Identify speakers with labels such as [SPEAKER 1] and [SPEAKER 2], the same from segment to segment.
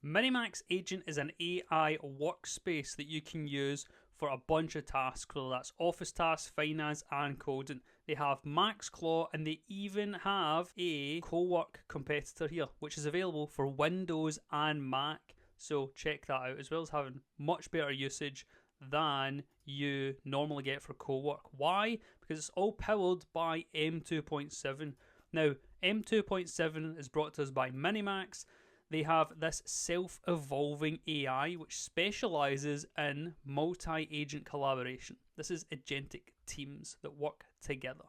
[SPEAKER 1] Minimax Agent is an AI workspace that you can use for a bunch of tasks, whether that's office tasks, finance, and coding. They have Max Claw, and they even have a co-work competitor here, which is available for Windows and Mac. So check that out, as well as having much better usage than you normally get for co-work. Why? Because it's all powered by M2.7. Now, M2.7 is brought to us by Minimax. They have this self-evolving AI which specialises in multi-agent collaboration. This is agentic teams that work together.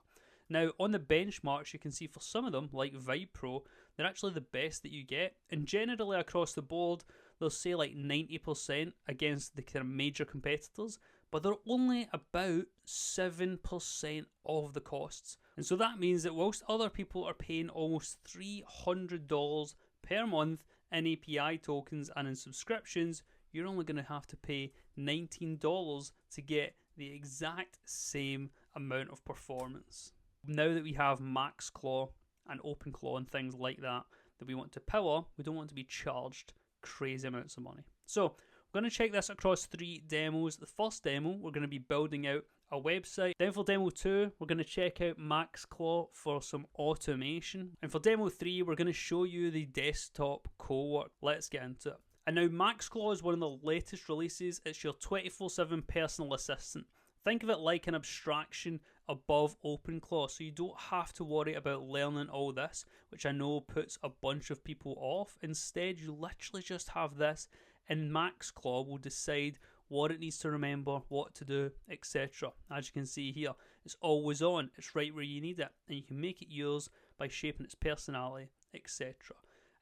[SPEAKER 1] Now, on the benchmarks, you can see for some of them, like Vibe Pro, they're actually the best that you get. And generally across the board, they'll say like 90% against the kind of major competitors, but they're only about 7% of the costs. And so that means that whilst other people are paying almost $300 per month in API tokens and in subscriptions, you're only going to have to pay $19 to get the exact same amount of performance. Now that we have Max Claw and Open Claw and things like that we want to power, we don't want to be charged crazy amounts of money. So we're going to check this across 3 demos. The first demo, we're going to be building out a website. Then for demo 2, we're going to check out Max Claw for some automation. And for demo 3, we're going to show you the desktop co-work. Let's get into it. And now Max Claw is one of the latest releases. It's your 24/7 personal assistant. Think of it like an abstraction above OpenClaw, so you don't have to worry about learning all this, which I know puts a bunch of people off. Instead, you literally just have this, and Max Claw will decide what it needs to remember, what to do, etc. As you can see here, it's always on, it's right where you need it, and you can make it yours by shaping its personality, etc.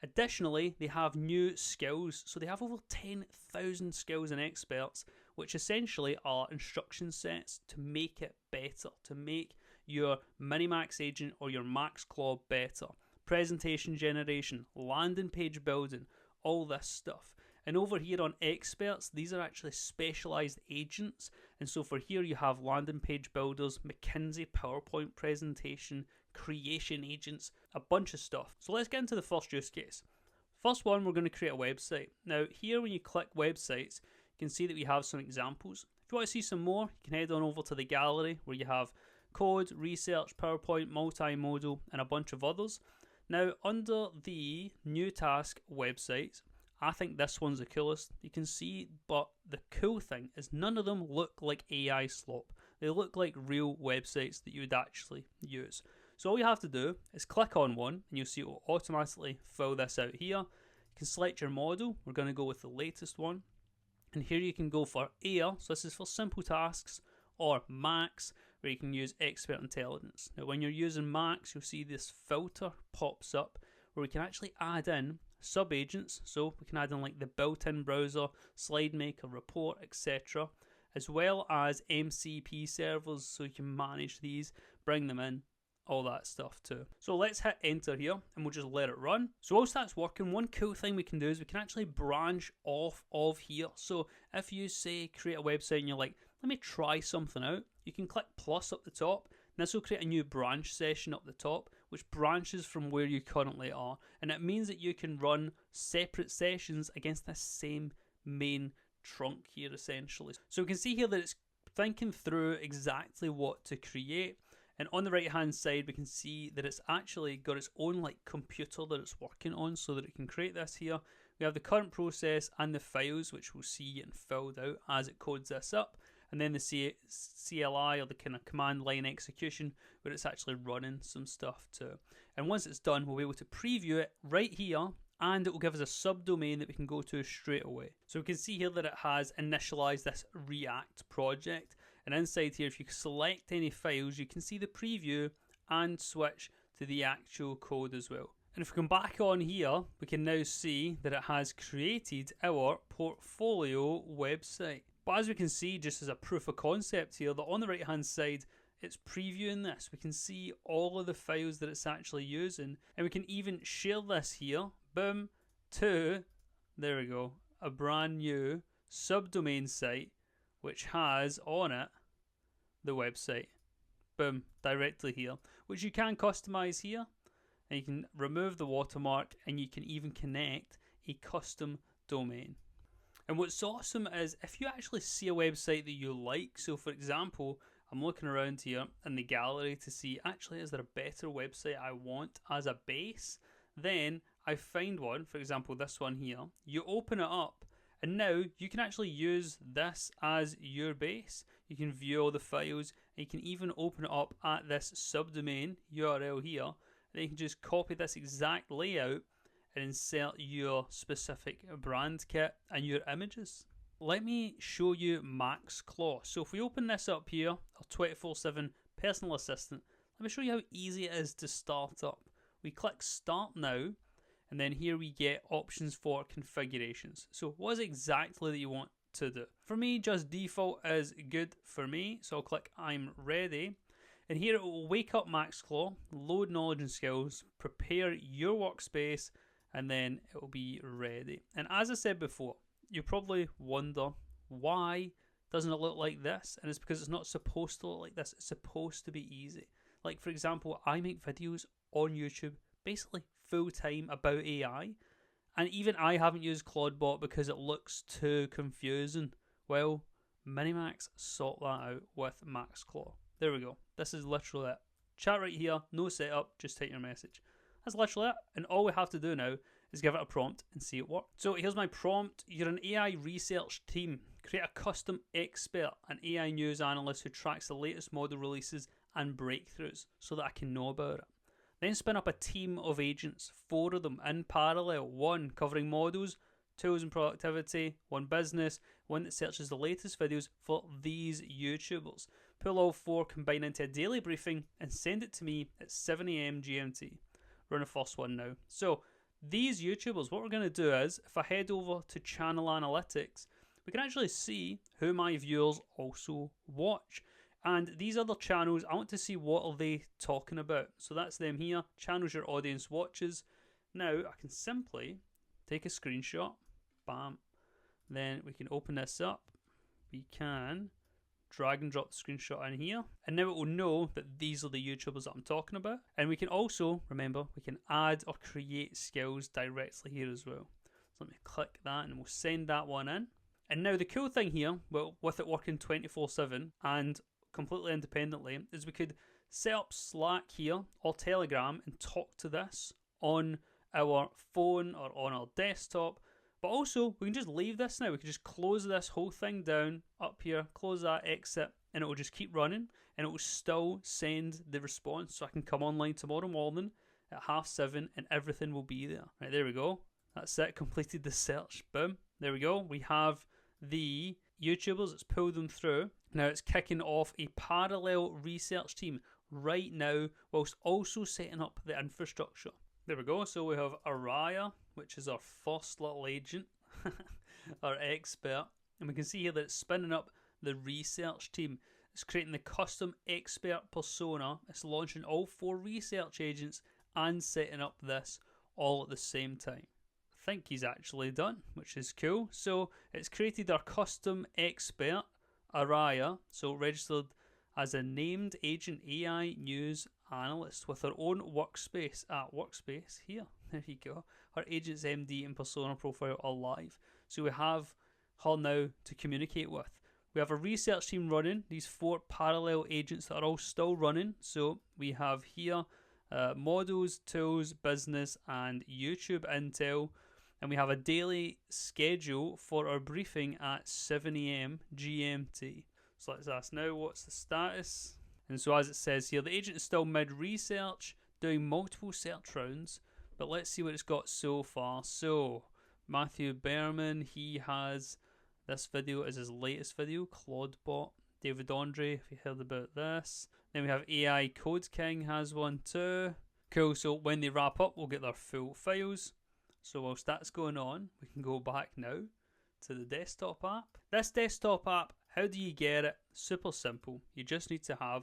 [SPEAKER 1] Additionally, they have new skills, so they have over 10,000 skills and experts, which essentially are instruction sets to make it better, to make your Minimax Agent or your Max Claw better. Presentation generation, landing page building, all this stuff. And over here on experts, these are actually specialized agents. And so for here you have landing page builders, McKinsey PowerPoint presentation, creation agents, a bunch of stuff. So let's get into the first use case. First one, we're going to create a website. Now here when you click websites, you can see that we have some examples. If you want to see some more, you can head on over to the gallery where you have code, research, PowerPoint, multimodal, and a bunch of others. Now under the new task websites, I think this one's the coolest. You can see, but the cool thing is none of them look like AI slop. They look like real websites that you would actually use. So all you have to do is click on one and you'll see it will automatically fill this out here. You can select your model. We're going to go with the latest one. And here you can go for Air, so this is for simple tasks, or Max, where you can use Expert Intelligence. Now when you're using Max, you'll see this filter pops up where we can actually add in sub-agents, so we can add in like the built-in browser, slide maker, report, etc., as well as MCP servers, so you can manage these, bring them in, all that stuff too. So let's hit enter here and we'll just let it run. So whilst that's working, one cool thing we can do is we can actually branch off of here. So if you say create a website and you're like, let me try something out, you can click plus up the top, and this will create a new branch session up the top, which branches from where you currently are. And it means that you can run separate sessions against this same main trunk here essentially. So we can see here that it's thinking through exactly what to create. And on the right hand side, we can see that it's actually got its own like computer that it's working on so that it can create this here. We have the current process and the files, which we'll see getting filled out as it codes this up. And then the CLI, or the kind of command line execution, where it's actually running some stuff too. And once it's done, we'll be able to preview it right here, and it will give us a subdomain that we can go to straight away. So we can see here that it has initialized this React project. And inside here, if you select any files, you can see the preview and switch to the actual code as well. And if we come back on here, we can now see that it has created our portfolio website. But as we can see, just as a proof of concept here, that on the right hand side, it's previewing this. We can see all of the files that it's actually using, and we can even share this here, boom, to, there we go, a brand new subdomain site, which has on it the website. Boom, directly here, which you can customize here, and you can remove the watermark, and you can even connect a custom domain. And what's awesome is if you actually see a website that you like, so for example, I'm looking around here in the gallery to see, actually, is there a better website I want as a base? Then I find one, for example, this one here. You open it up, and now you can actually use this as your base. You can view all the files, and you can even open it up at this subdomain URL here. And then you can just copy this exact layout and insert your specific brand kit and your images. Let me show you MaxClaw. So if we open this up here, our 24/7 personal assistant, let me show you how easy it is to start up. We click Start Now, and then here we get options for configurations. So what is it exactly that you want to do? For me, just default is good for me, so I'll click I'm ready. And here it will wake up MaxClaw, load knowledge and skills, prepare your workspace, and then it will be ready. And as I said before, you probably wonder, why doesn't it look like this? And it's because it's not supposed to look like this. It's supposed to be easy. Like, for example, I make videos on YouTube basically full time about AI, and even I haven't used Claudebot because it looks too confusing. Well, Minimax sort that out with MaxClaw. There we go. This is literally it. Chat right here, no setup, just type your message. That's literally it, and all we have to do now is give it a prompt and see it work. So here's my prompt. You're an AI research team. Create a custom expert, an AI news analyst who tracks the latest model releases and breakthroughs so that I can know about it. Then spin up a team of agents, 4 of them in parallel, 1 covering models, tools and productivity, 1 business, 1 that searches the latest videos for these YouTubers. Pull all 4, combine into a daily briefing and send it to me at 7 AM GMT. Run the first one now. So these YouTubers, what we're going to do is, if I head over to channel analytics, we can actually see who my viewers also watch. And these other channels, I want to see what are they talking about. So that's them here, channels your audience watches. Now I can simply take a screenshot, bam. Then we can open this up. We can drag and drop the screenshot in here, and now it will know that these are the YouTubers that I'm talking about. And we can also, remember, we can add or create skills directly here as well. So let me click that and we'll send that one in. And now the cool thing here, well, with it working 24/7 and completely independently, is we could set up Slack here or Telegram and talk to this on our phone or on our desktop. But also, we can just leave this now. We can just close this whole thing down up here, close that, exit, and it will just keep running, and it will still send the response. So I can come online tomorrow morning at 7:30 and everything will be there. Right, there we go. That's it, completed the search. Boom. There we go. We have the YouTubers, it's pulled them through. Now it's kicking off a parallel research team right now, whilst also setting up the infrastructure. There we go. So we have Araya, which is our first little agent, our expert. And we can see here that it's spinning up the research team. It's creating the custom expert persona. It's launching all 4 research agents and setting up this all at the same time. I think he's actually done, which is cool. So it's created our custom expert, Araya, so registered as a named agent AI news analyst with her own workspace at workspace here. There you go. Her agent's MD and persona profile are live. So we have her now to communicate with. We have a research team running, these 4 parallel agents that are all still running. So we have here models, tools, business, and YouTube intel. And we have a daily schedule for our briefing at 7 AM GMT. So let's ask now, what's the status? And so as it says here, the agent is still mid-research, doing multiple search rounds, but let's see what it's got so far. So, Matthew Berman, he has this video as his latest video, Claudebot. David Andre, if you heard about this. Then we have AI Code King has one too. Cool, so when they wrap up, we'll get their full files. So whilst that's going on, we can go back now to the desktop app. This desktop app, how do you get it? Super simple. You just need to have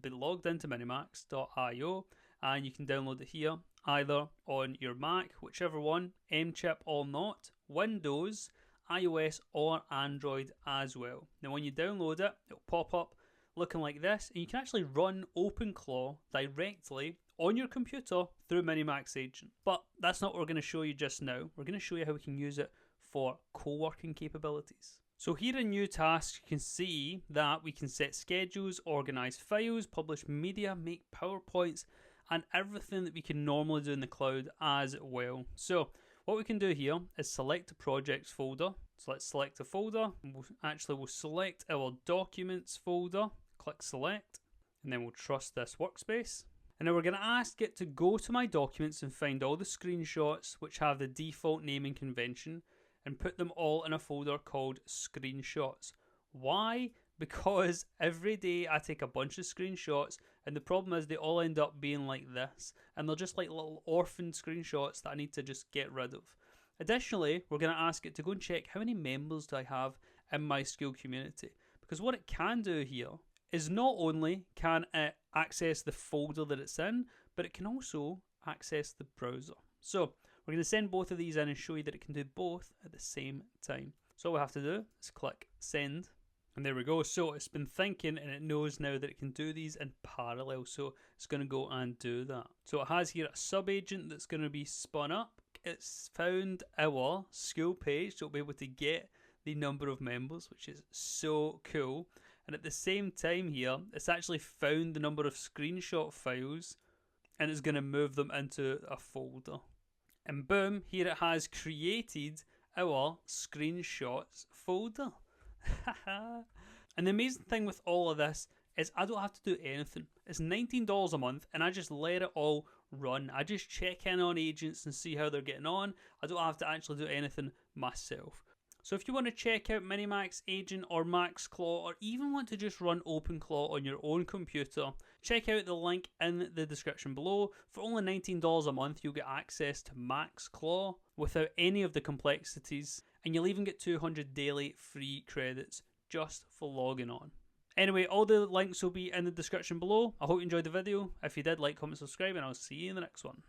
[SPEAKER 1] been logged into minimax.io, and you can download it here either on your Mac, whichever one, M-chip or not, Windows, iOS or Android as well. Now when you download it, it'll pop up looking like this, and you can actually run OpenClaw directly on your computer through Minimax Agent. But that's not what we're going to show you just now. We're going to show you how we can use it for co-working capabilities. So here in new tasks, you can see that we can set schedules, organize files, publish media, make PowerPoints, and everything that we can normally do in the cloud as well. So what we can do here is select a projects folder. So let's select a folder. We'll select our documents folder, click select, and then we'll trust this workspace. And now we're going to ask it to go to my documents and find all the screenshots which have the default naming convention and put them all in a folder called screenshots. Why? Because every day I take a bunch of screenshots, and the problem is they all end up being like this, and they're just like little orphaned screenshots that I need to just get rid of. Additionally, we're going to ask it to go and check how many members do I have in my school community, because what it can do here is not only can it access the folder that it's in, but it can also access the browser. So we're going to send both of these in and show you that it can do both at the same time. So all we have to do is click send, and there we go. So it's been thinking and it knows now that it can do these in parallel, so it's going to go and do that. So it has here a sub-agent that's going to be spun up. It's found our school page, so it'll be able to get the number of members, which is so cool. And at the same time here, it's actually found the number of screenshot files and it's going to move them into a folder. And boom, here it has created our screenshots folder. And the amazing thing with all of this is I don't have to do anything. It's $19 a month and I just let it all run. I just check in on agents and see how they're getting on. I don't have to actually do anything myself. So if you want to check out Minimax Agent or MaxClaw, or even want to just run OpenClaw on your own computer, check out the link in the description below. For only $19 a month, you'll get access to MaxClaw without any of the complexities, and you'll even get 200 daily free credits just for logging on. Anyway, all the links will be in the description below. I hope you enjoyed the video. If you did, like, comment, subscribe, and I'll see you in the next one.